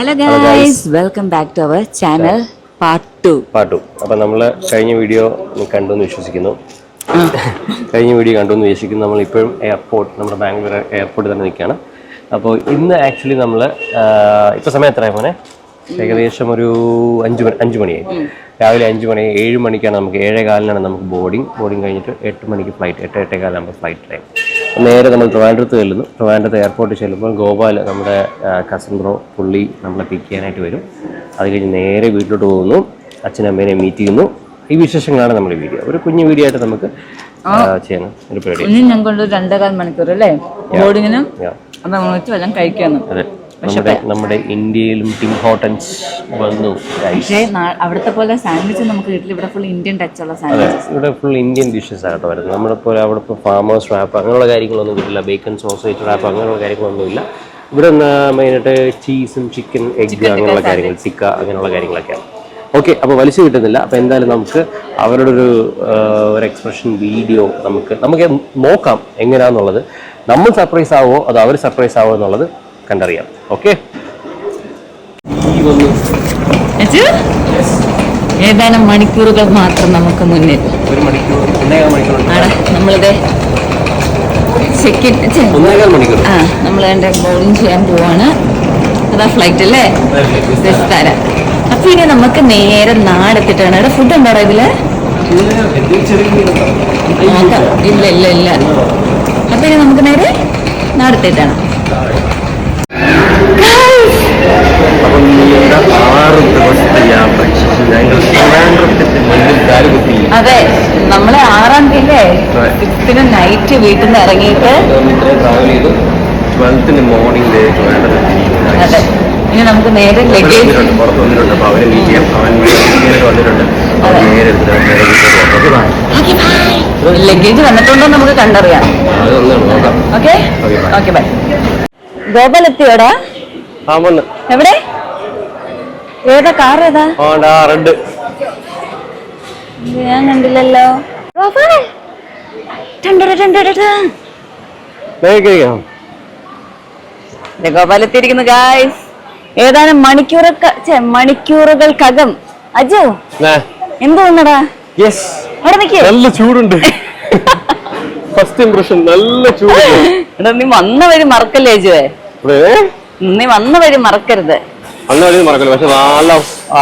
Hello guys, welcome back to our channel part 2. അപ്പം നമ്മൾ കഴിഞ്ഞ വീഡിയോ കണ്ടെന്ന് വിശ്വസിക്കുന്നു. നമ്മളിപ്പോഴും നമ്മുടെ ബാംഗ്ലൂർ എയർപോർട്ടിൽ തന്നെ നിൽക്കുകയാണ്. അപ്പോൾ ഇന്ന് ആക്ച്വലി നമ്മൾ ഇപ്പോൾ സമയം എത്രയാണ് മോനെ? ഏകദേശം ഒരു 5 മണിയായി. രാവിലെ 5 മണി, 7 മണിക്കാണ് നമുക്ക്, 7:15 നമുക്ക് ബോർഡിങ് കഴിഞ്ഞിട്ട് 8 മണിക്ക് ഫ്ലൈറ്റ്, 8:15 നമുക്ക് ഫ്ലൈറ്റ് ടൈം. നേരെ നമ്മൾ ട്രിവാൻഡ്രത്ത് ചെല്ലുന്നു. ട്രിവാൻഡ്രത്ത് എയർപോർട്ടിൽ ചെല്ലുമ്പോൾ ഗോപാൽ, നമ്മുടെ കസിൻ ബ്രോ, പുള്ളി നമ്മളെ പിക്ക് ചെയ്യാനായിട്ട് വരും. അത് കഴിഞ്ഞ് നേരെ വീട്ടിലോട്ട് പോകുന്നു, അച്ഛനും അമ്മേനെ മീറ്റ് ചെയ്യുന്നു. ഈ വിശേഷങ്ങളാണ് നമ്മുടെ വീഡിയോ. ഒരു കുഞ്ഞു വീഡിയോ ആയിട്ട് നമുക്ക് ചെയ്യണം ഒരു പരിപാടി. ഞങ്ങൾക്ക് 2.25 മണിക്കൂർ അല്ലേ ബോർഡിങ്ങിനും. അപ്പം വല്ലതും കഴിക്കാന്ന്. അതെ, നമ്മുടെ ഇന്ത്യയിലും ടിം ഹോട്ടൻസ് വന്നു. പക്ഷേ അവിടുത്തെ പോലെ സാൻഡ്വിച്ച് നമുക്ക് കിട്ടില്ല. ഇവിടെ ഫുൾ ഇന്ത്യൻ ടച്ചുള്ള സാൻഡ്വിച്ചസ്. ഇവിടെ ഫുൾ ഇന്ത്യൻ ഡിഷസ് ആട്ടോ വരുന്നത്. നമ്മുടെ പോലെ അവിടെ ഇപ്പോൾ ഫാമേഴ്സ് റാപ്പ് അങ്ങനെയുള്ള കാര്യങ്ങളൊന്നും കിട്ടില്ല. ബേക്കൺ സോസേജ് റാപ്പ് അങ്ങനെയുള്ള കാര്യങ്ങളൊന്നുമില്ല. ഇവിടെ മെയിനായിട്ട് ചീസും ചിക്കൻ, എഗ് അങ്ങനെയുള്ള കാര്യങ്ങൾ, ടിക്ക അങ്ങനെയുള്ള കാര്യങ്ങളൊക്കെയാണ്. ഓക്കെ, അപ്പോൾ വലിച്ചു കിട്ടുന്നില്ല. അപ്പോൾ എന്തായാലും നമുക്ക് അവരുടെ ഒരു എക്സ്പ്രഷൻ വീഡിയോ നമുക്ക് നോക്കാം എങ്ങനെയാണെന്നുള്ളത്. നമ്മൾ സർപ്രൈസ് ആവുമോ അതോ അവർ സർപ്രൈസ് ആവുമോ എന്നുള്ളത് കണ്ടറിയാം. ഓക്കെ, ഏതാനും മണിക്കൂറുകൾ മാത്രം നമുക്ക് മുന്നിൽ. നമ്മളിത് നമ്മൾ എൻ്റെ ബോർഡിങ് ചെയ്യാൻ പോവാണ്. അതാ ഫ്ലൈറ്റ് അല്ലേ, വിസ്താര. അപ്പൊ ഇനി നമുക്ക് നേരെ നാടെത്തിട്ടാണ്. ഇവിടെ ഫുഡ് ഉണ്ടോ ഇതില്? ഇല്ല. അപ്പൊ ഇനി നമുക്ക് നേരെ നാടെത്തിട്ടാണ്. അതെ, നമ്മളെ 6-ാം തീയതി 6th നൈറ്റ് വീട്ടിൽ നിന്ന് ഇറങ്ങിയിട്ട് അതെ, ഇനി നമുക്ക് നേരെ ലഗേജ് വന്നിട്ടുണ്ടോ നമുക്ക് കണ്ടറിയാം. Okay bye. ഗോപാൽ എത്തിയോടാ? എവിടെ? ഏതാ കാർ? ഏതാ? ഞാൻ കണ്ടില്ലല്ലോ. ഗോപാൽ എത്തിയിരിക്കുന്നു ഗായ്സ്. ഏതാനും മണിക്കൂറുകൾക്കകം. അജു എന്ത് തോന്നടാ? നല്ല ചൂടുണ്ട്. ഫസ്റ്റ് ഇംപ്രഷൻ നല്ല ചൂടുണ്ട്. നീ വന്ന വഴി മറക്കല്ലേ അജുവേ? നീ വന്ന വഴി മറക്കരുത്. പക്ഷെ നല്ല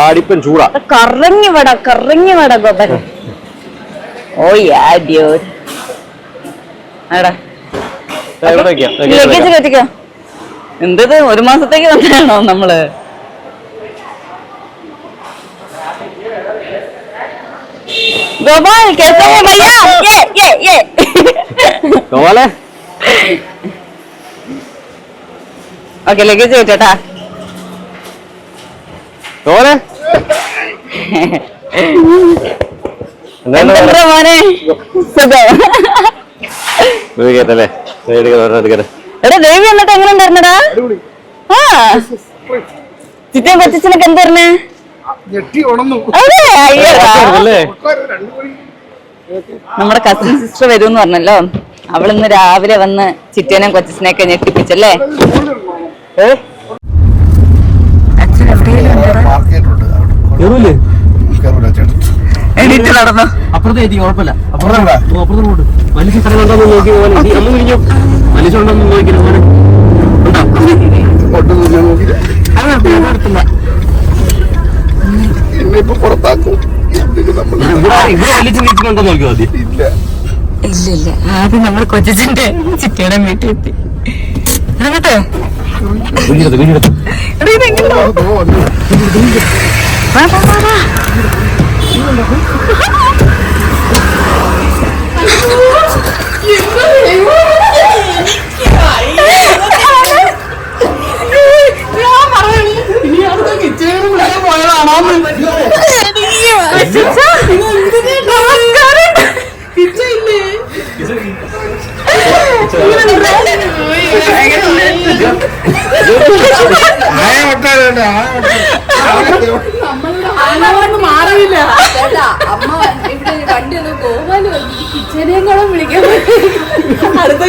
ആടിപ്പൻ ചൂടാ. കറങ്ങി വട Gopal. Oh yeah dude. Luggage കയറ്റിക്കോ. എന്തത് 1 മാസത്തേക്ക് വന്നാണോ നമ്മള്? ഗോപാൽ ഗോപാലേ, ഓക്കെ ലഗേജ് കയറ്റാ. മോനെ എടാ ദേവി എന്നിട്ട് എങ്ങനെ ഉണ്ടായിരുന്നടാ? ചിറ്റൻ കൊച്ചനൊക്കെ എന്തായിരുന്നേ? നമ്മുടെ കസിൻ സിസ്റ്റർ വരുമെന്ന് പറഞ്ഞല്ലോ. അവളിന്ന് രാവിലെ വന്ന് ചിറ്റേനും കൊച്ചനെയൊക്കെ ഞെട്ടിപ്പിച്ചല്ലേ? എണീറ്റ് നടന്നു. അപ്പുറത്തെ കുഴപ്പമില്ല. വലിയ സ്ഥലമുണ്ടോ നോക്കി വലിച്ചുണ്ടോന്ന് നോക്കിയില്ല. ഇല്ല. ആദ്യം നമ്മൾ കൊച്ചിന്റെ ചിറ്റയുടെ വീട്ടിൽ എത്തി. കേട്ടോ മാറിയില്ല. അമ്മ ഇവിടെ വണ്ടി ഒന്ന് പോകാനും കിച്ചനെയും വിളിക്കാൻ അടുത്ത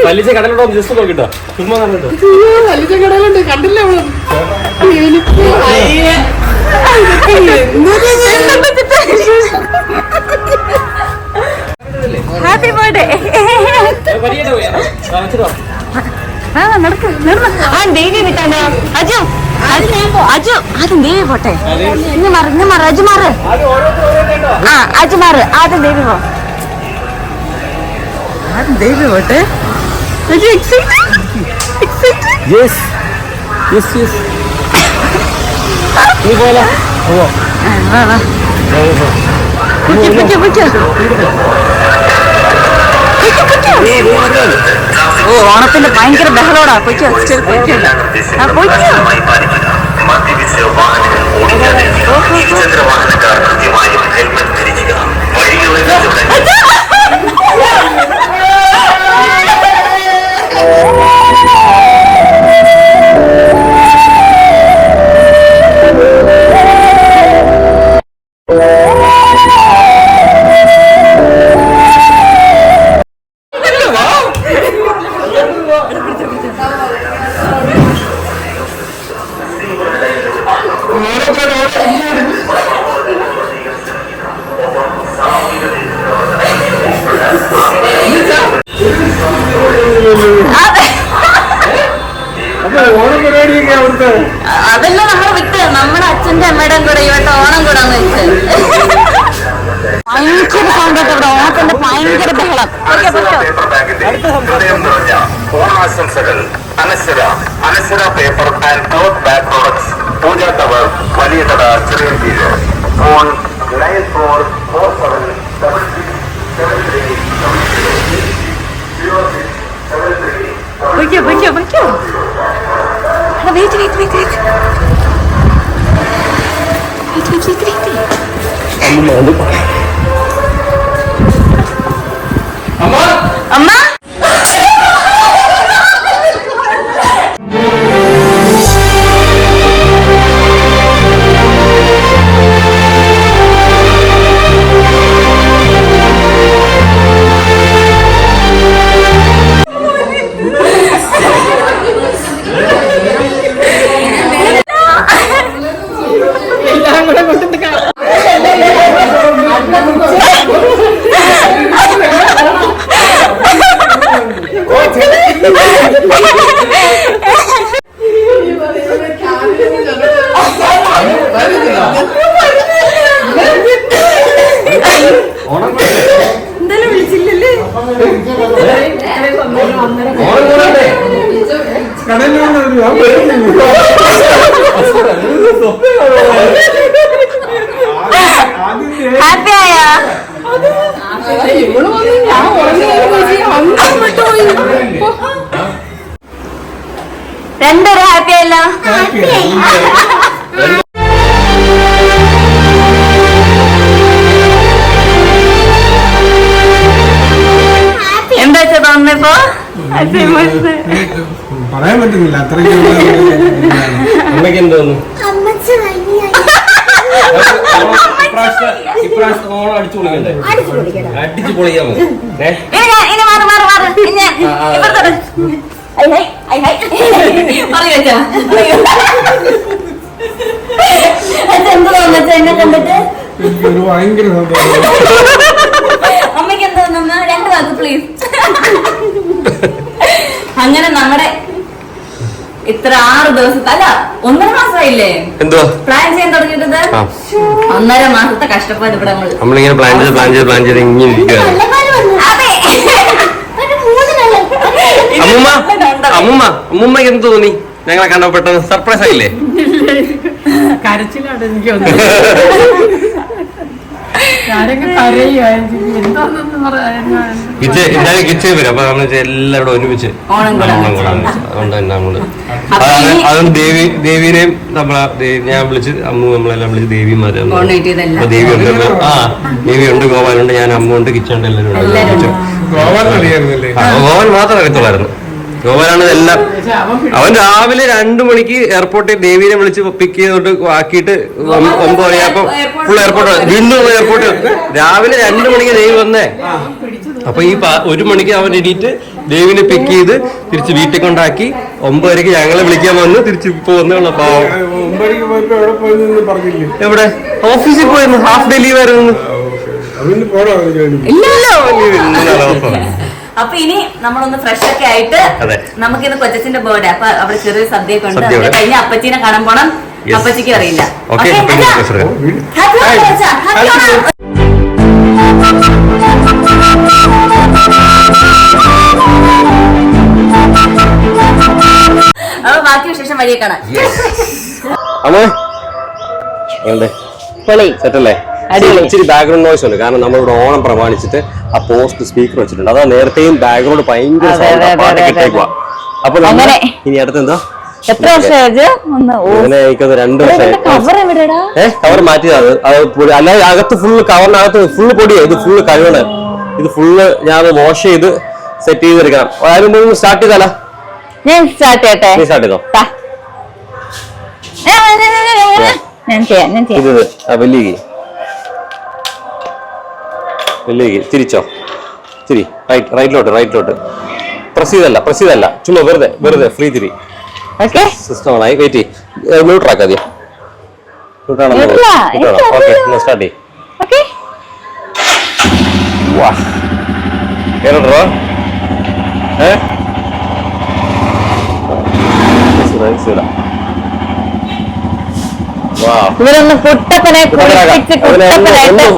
വലിച്ച കടലുണ്ടോ ജസ്റ്റ് നോക്കിട്ടോ ചുമ്മാ കണ്ടിട്ടോ വലിച്ച കടലുണ്ട് കണ്ടില്ല ഹാപ്പി ബർത്ത്ഡേ ദേവി വിട്ടാനോ അജു അജു ആദ്യം ദേവി പോട്ടെ ഇന്ന് മാറ് അജു മാറ് ആ അജു മാറ് ആദ്യം ദേവി പോ ആദ്യം ദേവി പോട്ടെ അജു നീ പോയാലോ ഓ ഓണത്തിന്റെ ഭയങ്കര ബഹളോടാ പൊയ്ക്കോ അതെല്ലാം നമ്മൾ വിട്ട് നമ്മുടെ അച്ഛന്റെ അമ്മയുടെയും കൂടെ ഇവട്ടെ ഓണം കൂടാന്ന് വെച്ച് ഭയങ്കര സൗണ്ട് ഇവിടെ ഓണത്തിന്റെ ഭയങ്കര ബഹളം ഓണാശംസകൾ Anaswara paper and cloth bag products Pooja tower വലിയ കട ചെറിയ ഫോൺ 9447 പൊയ്ക്കോ വെയിറ്റ് അമ്മ എന്തായാലും വിളിച്ചില്ലല്ലേ ഹാപ്പി ആയാ രണ്ടൊരു ഹാപ്പി ആയല്ലോ എന്താ വെച്ചാ തോന്നിപ്പോ പറയാൻ പറ്റുന്നില്ല അത്രയ്ക്ക് അമ്മയ്ക്ക് എന്ത് തോന്നുന്നു ഇപ്രാവശ്യം ഓണം അടിച്ചു പൊളിക്കണ്ടേ അടിച്ചു പൊളിക്കാൻ മതി എന്ത് തോന്നുന്നു എന്നെ കണ്ടിട്ട് ഒരു ഭയങ്കര സന്തോഷം അമ്മയ്ക്ക് എന്താ തോന്നുന്നു 2 വാക്ക് പ്ലീസ് അങ്ങനെ നമ്മുടെ ഇത്ര 6 ദിവസത്തെ അല്ല 1.5 മാസമായില്ലേ എന്തോ പ്ലാൻ ചെയ്യാൻ തുടങ്ങിയിട്ടത് 1.5 മാസത്തെ കഷ്ടപ്പാട് ഇവിടെ നമ്മളിങ്ങനെ പ്ലാൻ ചെയ്ത് ഇങ്ങനെ ഇരിക്കുകയാണ് അമ്മൂമ്മക്ക് എന്ത് തോന്നി ഞങ്ങളെ കണ്ട പെട്ടെന്ന് സർപ്രൈസ് ആയില്ലേ കരച്ചിലാണ് എനിക്ക് കിച്ചൺ വരും അപ്പൊ നമ്മൾ എല്ലാവരും ഒരുമിച്ച് ഓണം കൂടാൻ അതുകൊണ്ട് തന്നെ നമ്മള് അതുകൊണ്ട് ദേവീനെയും നമ്മളെ ഞാൻ വിളിച്ച് അമ്മു നമ്മളെല്ലാം വിളിച്ച് ദേവിമാരെ ദേവി ഉണ്ട് ദേവി ഉണ്ട് ഗോപാലുണ്ട് ഞാൻ അമ്മ ഉണ്ട് കിച്ചൺ ഉണ്ട് എല്ലാവരും ഉണ്ട് ഗോവൻ അറിയായിരുന്നല്ലേ ഗോവൻ മാത്രം അറിയത്തുള്ളായിരുന്നു ഗോപാലാണ് ഇതെല്ലാം. അവൻ രാവിലെ 2 മണിക്ക് എയർപോർട്ടിൽ ദേവീനെ വിളിച്ച് പിക്ക് ചെയ്തോട്ട് ആക്കിയിട്ട് 9 മണിയായപ്പോ ഫുൾ എയർപോർട്ട് വീണ്ടും എയർപോർട്ട് രാവിലെ 2 മണിക്ക് ദേവി വന്നേ. അപ്പൊ ഈ 1 മണിക്ക് അവൻ എണീറ്റ് ദേവിനെ പിക്ക് ചെയ്ത് തിരിച്ച് വീട്ടിൽ കൊണ്ടാക്കി 9 വരെക്ക് ഞങ്ങളെ വിളിക്കാൻ വന്ന് തിരിച്ച് ഇപ്പൊ വന്നുള്ള പാവം. എവിടെ ഓഫീസിൽ പോയിരുന്നു, ഹാഫ് ഡേ ലീവ് ആയിരുന്നു. അപ്പൊ ഇനി നമ്മളൊന്ന് ഫ്രഷ് ഒക്കെ ആയിട്ട് നമുക്കിന്ന് കൊച്ചച്ചിന്റെ ബർത്ത്ഡേ, അപ്പൊ അവിടെ ചെറിയ സദ്യയൊക്കെ ഉണ്ട്. അവിടെ കഴിഞ്ഞ അപ്പച്ചീനെ കാണാൻ പോണം. അപ്പച്ചിക്ക് അറിയില്ല. അപ്പൊ ബാക്കി വിശേഷം വഴിയെ കാണാം. സെറ്റല്ലേ? ഇച്ചിരി ബാക്ക്ഗ്രൗണ്ട് നോയ്സ് ഉണ്ട്, കാരണം നമ്മളിവിടെ ഓണം പ്രമാണിച്ചിട്ട് ആ പോസ്റ്റ് സ്പീക്കർ വെച്ചിട്ടുണ്ട്. അതാ നേരത്തെയും ബാക്ക്ഗ്രൗണ്ട് ഭയങ്കര പാട്ടൊക്കെ. അപ്പൊ നമ്മൾ ഇനി അടുത്ത് എന്താ എത്ര വർഷമായി? 2 വർഷമായി. കവർ മാറ്റിയതാണ്. അല്ലാതെ അകത്ത് ഫുള്ള് കവറിനകത്ത് ഫുള്ള് പൊടിയാ. ഇത് ഫുള്ള് കഴിവണം. ഇത് ഫുള്ള് ഞാൻ വാഷ് ചെയ്ത് സെറ്റ് ചെയ്തെടുക്കണം. ആരും സ്റ്റാർട്ട് ചെയ്താലോ? ഞാൻ സ്റ്റാർട്ട് ചെയ്യട്ടെ? നീ സ്റ്റാർട്ട് ചെയ്തോ. ഇത് വലിയ തിരിച്ചോ, തിരി റൈറ്റിലോട്ട് പ്രസ് ചെയ്തല്ല ചുമ്മാ വെറുതെ ഫ്രീ തിരി. സിസ്റ്റം ആയി. വെയിറ്റ് ന്യൂട്രാക്ക് ആദ്യം. ഓക്കെ സ്റ്റാർട്ട് ചെയ്യും. കേട്ടോ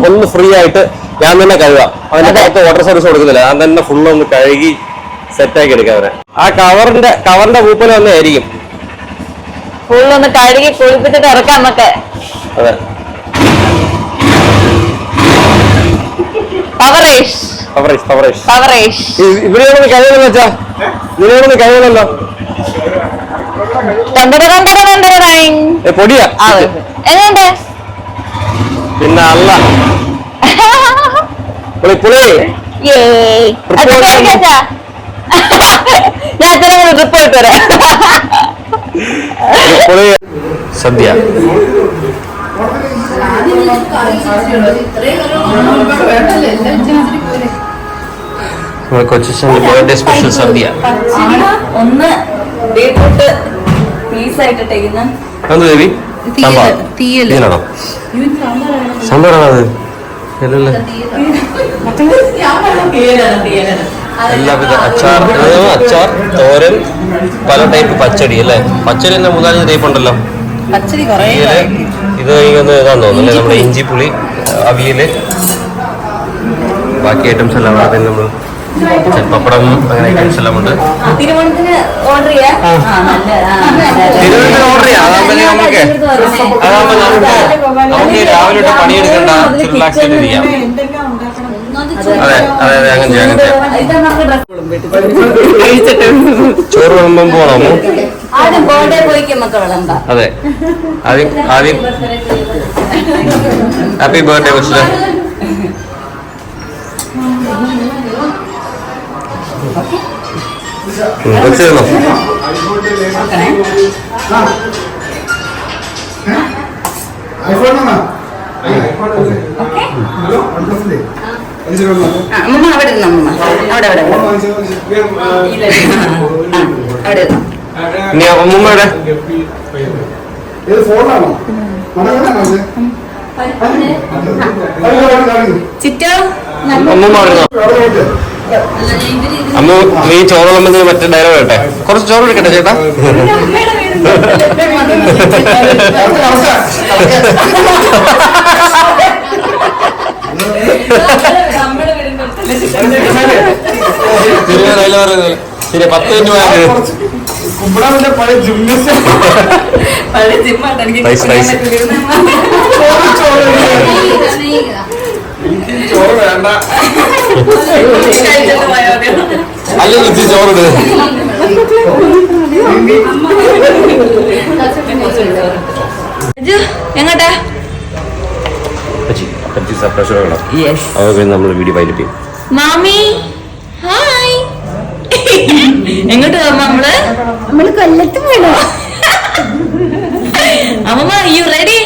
ഒന്ന് ഫ്രീ ആയിട്ട് ഞാൻ തന്നെ കഴുകാം. അവന്റെ പുറത്ത് വാട്ടർ സർവീസ് കൊടുക്കുന്നില്ല, ഞാൻ തന്നെ ഫുള്ള് ഒന്ന് കഴുകി സെറ്റാക്കി എടുക്കാം അവരെ. ആ കവറിന്റെ പൂപ്പല് തന്നെ ആയിരിക്കും. ഫുള്ളൊന്ന് കഴുകി കുളിപ്പിച്ചിട്ട് ഇറക്കാം നമുക്ക്. അതെ. ഇവിടെയൊന്ന് കഴിയണമെന്ന് വെച്ചാ ഇതിനോടൊന്ന് കഴിയണല്ലോ. പൊടിയാ പിന്നെ അല്ല പുളി സദ്യ. കൊച്ചിന്റെ ബർത്ത്ഡേ സ്പെഷ്യൽ സദ്യ. ഒന്ന് ബീട്രൂട്ട് പീസായിട്ട് എന്ത് ദേവി? സാമ്പാറാണോ? സാമ്പാറാണോ അത്? എല്ലാവിധ അച്ചാർ, തോരൻ, പല ടൈപ്പ് പച്ചടി അല്ലേ? പച്ചടി തന്നെ 3-4 ടൈപ്പ് ഉണ്ടല്ലോ. ഇത് എനിക്കൊന്ന് ഇതാന്ന് തോന്നുന്നു, നമ്മുടെ ഇഞ്ചിപ്പുളി, അവിയല്, ബാക്കി ഐറ്റംസ് എല്ലാം ആദ്യം നമ്മൾ പപ്പടം അങ്ങനെ ഐറ്റംസ് എല്ലാം ഉണ്ട്. തിരുവോണത്തിന് ഓർഡർ ചെയ്യാം. നമുക്ക് രാവിലെ പണിയെടുക്കണ്ട, റിലാക്സ് ചെയ്ത് ചെയ്യാം. അതെ അങ്ങനെ ചെയ്യാം. ചോറ് വിളമ്പം പോണോ? അതെ, ആദ്യം ഹാപ്പി ബർത്ത്ഡേ കൊച്ചിന്. കൊച്ചിരുന്നോ? ഇനി അമ്മൂമ്മയുടെ ചിറ്റോ അമ്മൂമ്മ അമ്മ നീ ചോറുള്ളമ്പത്തിന് മറ്റേ ഡയലോഗ് കേട്ടെ. കുറച്ച് ചോറ് എടുക്കട്ടെ ചേട്ടാ? ശരി, 10 മിനിറ്റ് ചോറ് വേണ്ട, അല്ലെങ്കിൽ ചോറിട്. എങ്ങോട്ടാ? നമ്മൾ വീഡിയോ വൈകിട്ട് മാമി ഹായ് എങ്ങോട്ട് പോകാം നമ്മള് കൊല്ലത്ത് പോണോ? അമ്മ യു റെഡി?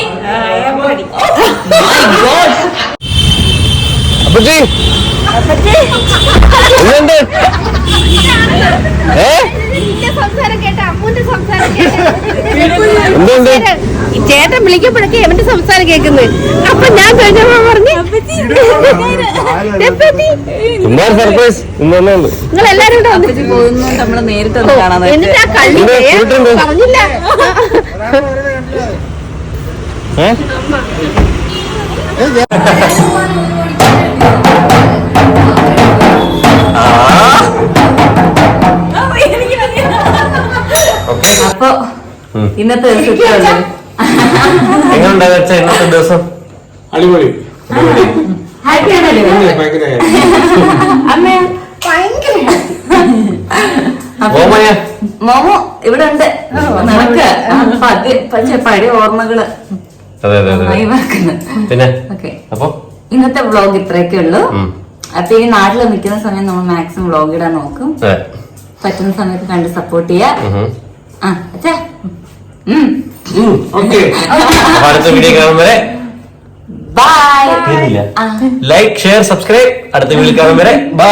ചേട്ടൻ വിളിക്കുമ്പോഴൊക്കെ എവന്റെ സംസാരം കേൾക്കുന്നത്. അപ്പൊ ഞാൻ കഴിഞ്ഞപ്പോ പറഞ്ഞു സർപ്രൈസ് നിങ്ങൾ എല്ലാരും കൂടെ വന്നു. പോകുന്നു നമ്മള് നേരിട്ട് ഒന്ന് കാണാൻ എന്നിട്ട് ആ കള്ളി പറഞ്ഞില്ല. അപ്പൊ ഇന്നത്തെ ദിവസം എങ്ങനെയുണ്ടായിരുന്നു ഇന്നത്തെ ദിവസം? അടിപൊളി. ഹാപ്പി ആണല്ലോ ഭയങ്കര അമ്മ? ഓമയ മോമോ ഇവിടെ ഉണ്ട് നടക്ക്. പക്ഷെ പഴയ ഓർമ്മകള് അതെ അതെ അതെ. പിന്നെ ഓക്കെ, അപ്പൊ ഇന്നത്തെ വ്ളോഗ് ഇത്രയൊക്കെ ഉള്ളൂ. അപ്പൊ ഈ നാട്ടിൽ നിൽക്കുന്ന സമയം നമ്മൾ മാക്സിമം വ്ളോഗ് ഇടാൻ നോക്കും. പറ്റുന്ന സമയത്ത് കണ്ട് സപ്പോർട്ട് ചെയ്യാ. അച്ഛാ ഓക്കെ. അടുത്ത വീഡിയോ കാണും വരെ ബൈ. Like share subscribe. അടുത്ത വീഡിയോ കാണും വരെ ബൈ.